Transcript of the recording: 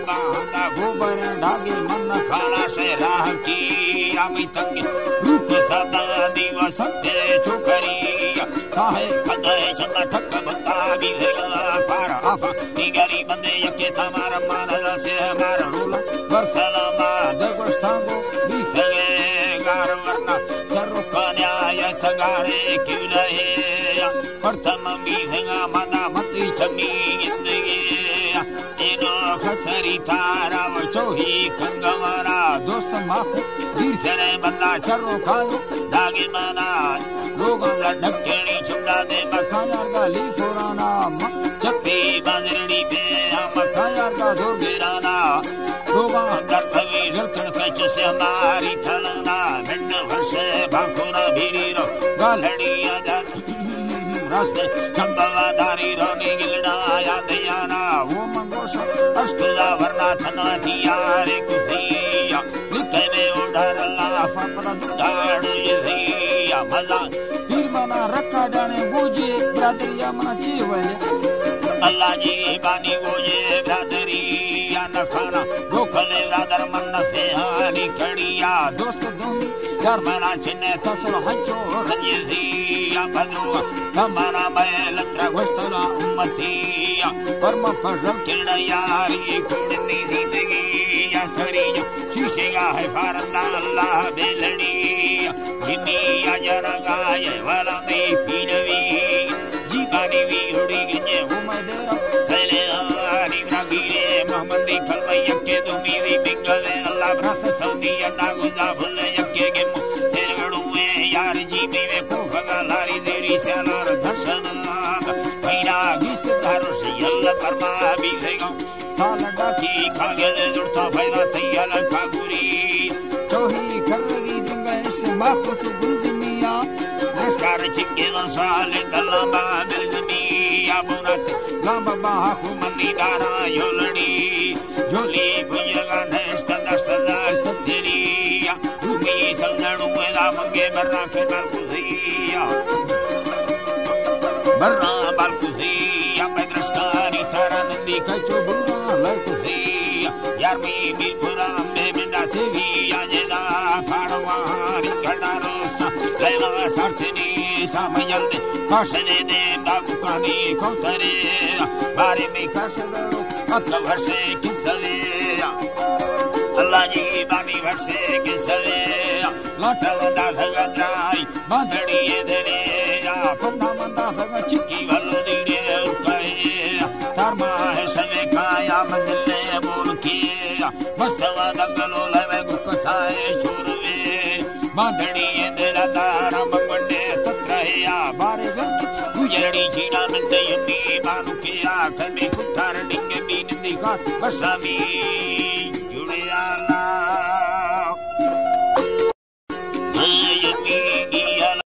बांधा गोबर डागे मन खाना से राह की आमी तंग रूप सदा दिवस सत्य चुकरिया साहे कदे चंगा ठक बता भी पार आफा निगरी बंदे यके तमारा मान से हमारा रोला वर्षला माद गोष्ठांगो बीते गार वरना चरु कन्याय तगारे क्यूले प्रथम बींगा मना मती चमी खसरी तारा वचोही कंगवरा दोस्त माफ धीर से बंदा चरो खायो दागे मना लोगों लड़केणी चुंडा दे मखायार का ली फोराना चक्की बांधरणी पे मखायार का जोगेराना लोगों दर्दवी झलकन कच से हमारी थलना भिन्न वर्षे भाकुना भीरी रो गालड़ी आदर रास्ते चंबवादारी रोनी गिलना याद याना वो मंगोशो अष्टला वरना थना दियारे कुसिया लिखे में उधर लाफा पता दुधाड़ यजिया मजा फिर मना रखा डाने बूझे ब्रादरिया मना चीवले अल्लाह जी बानी बूझे ब्रादरिया न खाना रोकले ब्रादर मन से हानी कड़िया दोस्त दोमी यार मना चिन्ने तसुर हंचो रंजिया भद्रुआ हमारा मैं लत्रा घोषला उम्मतिया परम फजल किरण यारी कुंडनी जिंदगी या सरिया शीशेगा है फारंदा अल्लाह बेलनी जिन्निया जरगाय वाला दे पीनवी जीवानी वी उड़ी गजे उमदेरा सले आरी रगीरे मोहम्मदी फरमाया के तुमी दी बिंगले अल्लाह ब्रस सऊदिया ना गुजा भूले यके के तेरगड़ुए यार जी में को भगा लारी देरी सलार दर्शन भैरा गिस्त धारो से अल्लाह परमा भी देगा सालडा की खागे जुड़ता भैरा तैयार खागुरी चोही खरगी दुंगा से माफुत गुंजमिया नस्कार चिके साले दलबा बिलमिया बुनत लांबा बाहु मनी दारा योलड़ी जोली भुजगा नष्ट दस्त दस्त तेरिया भूमि संजणु वेदा मंगे बर्रा के कुसिया बर्रा बाल कुसिया पैद्रस्कारी सारा नंदी कचो बुरा लय कुसिया यार मी मिलपुरा में बिंदा सेविया जेदा फाड़वारी कडारोस्ता लेवा सार्थनी सामयल दे काशने दे बाबू कानी कोतरे बारे में काशदरो अत वर्षे किसले अल्लाह जी बानी वर्षे किसले लाटा वंदा धगद्राई बांधड़ी देरे या पंदा मंदा धग चिक्की वलो दीरे उकाए तारमा है समय काया मंजिले बोल के मस्तवा दंगलो लवे गुकसाए छोरवे बांधड़ी देरा दारा मंगवंडे तत्रया बारे गंज गुजरड़ी चीना मिलते यमी मानु के आंख में कुठार डिंगे बीन दिखास बसामी जुड़े